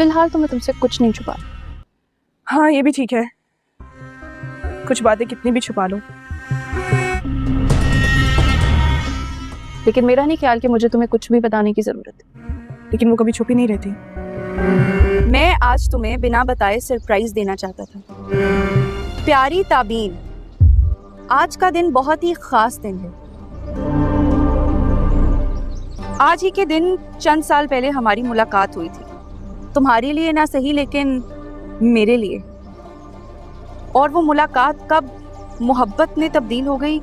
फिलहाल तो मैं तुमसे कुछ नहीं छुपा। हाँ ये भी ठीक है, कुछ बातें कितनी भी छुपा लो। लेकिन मेरा नहीं ख्याल कि मुझे तुम्हें कुछ भी बताने की जरूरत है। लेकिन वो कभी छुपी नहीं रहती। मैं आज तुम्हें बिना बताए सरप्राइज देना चाहता था। प्यारी ताबीन, आज का दिन बहुत ही खास दिन है। आज ही के दिन चंद साल पहले हमारी मुलाकात हुई थी, तुम्हारे लिए ना सही लेकिन मेरे लिए। और वो मुलाकात कब मोहब्बत में तब्दील हो गई,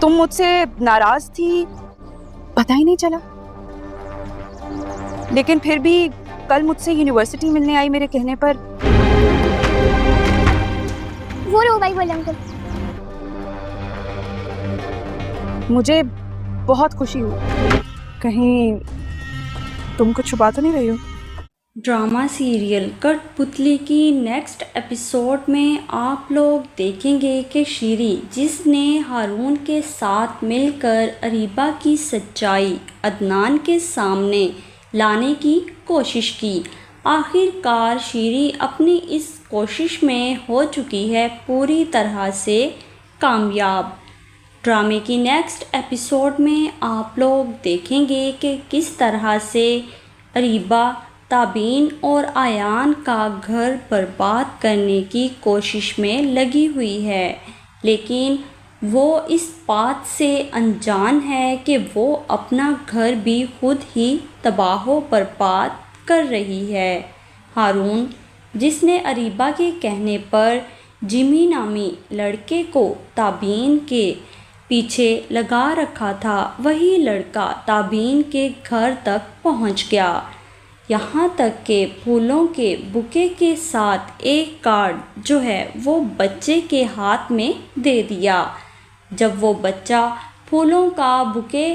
तुम मुझसे नाराज थी, पता ही नहीं चला। लेकिन फिर भी कल मुझसे यूनिवर्सिटी मिलने आई मेरे कहने पर। वो रो भाई बोला अंकल। मुझे बहुत खुशी हुई। कहीं तुम कुछ छुपा तो नहीं रही हो? ड्रामा सीरियल कठपुतली की नेक्स्ट एपिसोड में आप लोग देखेंगे कि शीरी, जिसने हारून के साथ मिलकर अरीबा की सच्चाई अदनान के सामने लाने की कोशिश की, आखिरकार शीरी अपनी इस कोशिश में हो चुकी है पूरी तरह से कामयाब। ड्रामे की नेक्स्ट एपिसोड में आप लोग देखेंगे कि किस तरह से अरीबा ताबीन और आयान का घर बर्बाद करने की कोशिश में लगी हुई है, लेकिन वो इस बात से अनजान है कि वो अपना घर भी खुद ही तबाह बर्बाद कर रही है। हारून, जिसने अरीबा के कहने पर जिमी नामी लड़के को ताबीन के पीछे लगा रखा था, वही लड़का ताबीन के घर तक पहुंच गया, यहाँ तक कि फूलों के बुके के साथ एक कार्ड जो है वो बच्चे के हाथ में दे दिया। जब वो बच्चा फूलों का बुके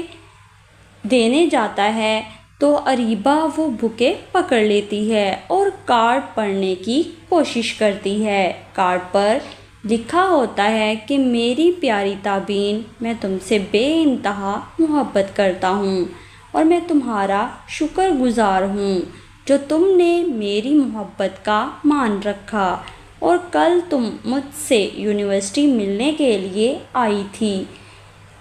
देने जाता है तो अरीबा वो बुके पकड़ लेती है और कार्ड पढ़ने की कोशिश करती है। कार्ड पर लिखा होता है कि मेरी प्यारी ताबीन, मैं तुमसे बेइंतहा मोहब्बत करता हूँ और मैं तुम्हारा शुक्रगुजार हूँ जो तुमने मेरी मोहब्बत का मान रखा और कल तुम मुझसे यूनिवर्सिटी मिलने के लिए आई थी।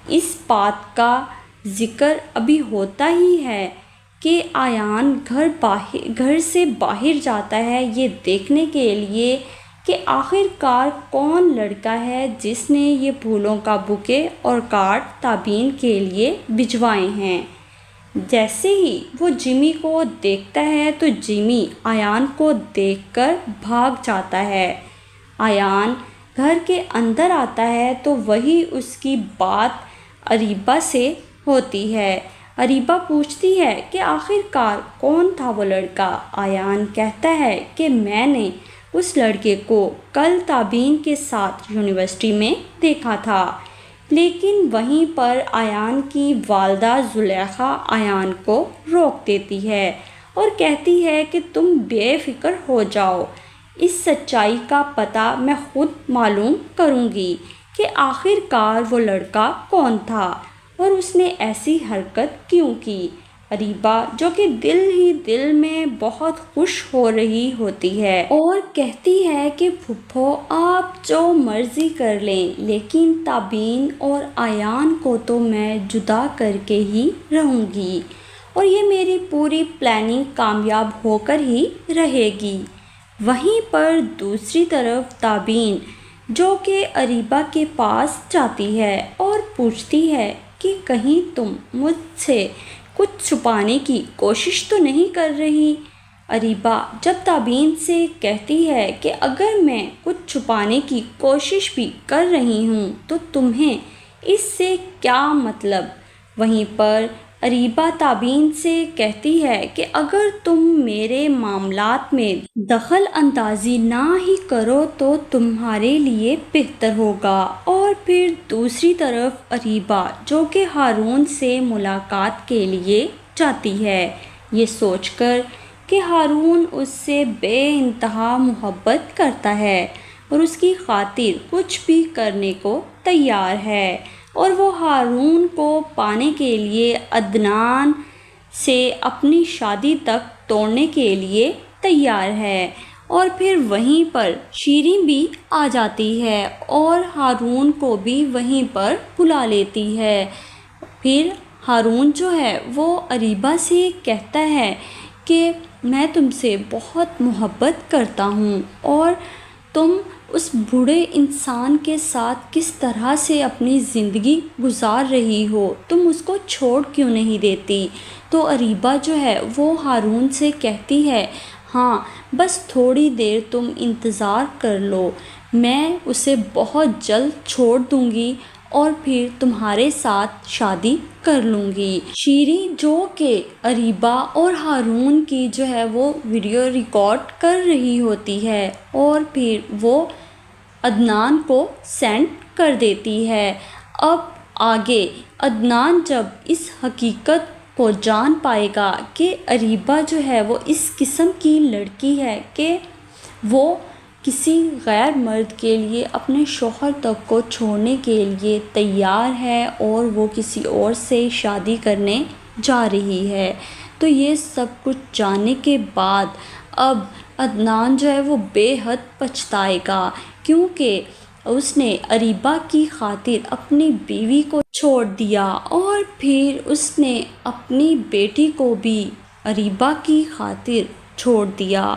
इस बात का ज़िक्र अभी होता ही है कि आयान घर से बाहर जाता है ये देखने के लिए कि आखिरकार कौन लड़का है जिसने ये फूलों का बुके और कार्ड ताबीन के लिए भिजवाए हैं। जैसे ही वो जिमी को देखता है तो जिमी आयान को देखकर भाग जाता है। आयान घर के अंदर आता है तो वही उसकी बात अरीबा से होती है। अरीबा पूछती है कि आखिरकार कौन था वो लड़का। आयान कहता है कि मैंने उस लड़के को कल ताबीन के साथ यूनिवर्सिटी में देखा था। लेकिन वहीं पर आयान की वालदा जुलेखा आयान को रोक देती है और कहती है कि तुम बेफिक्र हो जाओ, इस सच्चाई का पता मैं खुद मालूम करूँगी कि आखिरकार वो लड़का कौन था और उसने ऐसी हरकत क्यों की। अरीबा, जो कि दिल ही दिल में बहुत खुश हो रही होती है और कहती है कि फुफ्फो आप जो मर्ज़ी कर लें, लेकिन ताबीन और आयान को तो मैं जुदा करके ही रहूँगी और ये मेरी पूरी प्लानिंग कामयाब होकर ही रहेगी। वहीं पर दूसरी तरफ ताबीन, जो कि अरीबा के पास जाती है और पूछती है कि कहीं तुम मुझसे कुछ छुपाने की कोशिश तो नहीं कर रही। अरीबा जब ताबीन से कहती है कि अगर मैं कुछ छुपाने की कोशिश भी कर रही हूँ तो तुम्हें इससे क्या मतलब। वहीं पर अरीबा ताबीन से कहती है कि अगर तुम मेरे मामलात में दखल अंदाजी ना ही करो तो तुम्हारे लिए बेहतर होगा। और फिर दूसरी तरफ अरीबा, जो कि हारून से मुलाकात के लिए जाती है, ये सोचकर कि हारून उससे बेइंतहा मोहब्बत करता है और उसकी खातिर कुछ भी करने को तैयार है और वो हारून को पाने के लिए अदनान से अपनी शादी तक توڑنے کے لیے تیار ہے، اور پھر وہیں پر شیریں بھی آ جاتی ہے اور ہارون کو بھی وہیں پر بلا لیتی ہے۔ پھر ہارون جو ہے وہ اریبہ سے کہتا ہے کہ میں تم سے بہت محبت کرتا ہوں، اور تم اس بوڑھے انسان کے ساتھ کس طرح سے اپنی زندگی گزار رہی ہو، تم اس کو چھوڑ کیوں نہیں دیتی؟ تو اریبہ جو ہے وہ ہارون سے کہتی ہے ہاں بس تھوڑی دیر تم انتظار کر لو، میں اسے بہت جلد چھوڑ دوں گی اور پھر تمہارے ساتھ شادی کر لوں گی۔ شیریں جو کہ اریبہ اور ہارون کی جو ہے وہ ویڈیو ریکارڈ کر رہی ہوتی ہے، اور پھر وہ عدنان کو سینڈ کر دیتی ہے۔ اب آگے عدنان جب اس حقیقت کو جان پائے گا کہ اریبہ جو ہے وہ اس قسم کی لڑکی ہے کہ وہ کسی غیر مرد کے لیے اپنے شوہر تک کو چھوڑنے کے لیے تیار ہے اور وہ کسی اور سے شادی کرنے جا رہی ہے، تو یہ سب کچھ جاننے کے بعد اب عدنان جو ہے وہ بے حد پچھتائے گا، کیونکہ اس نے اریبہ کی خاطر اپنی بیوی کو چھوڑ دیا اور پھر اس نے اپنی بیٹی کو بھی اریبہ کی خاطر چھوڑ دیا۔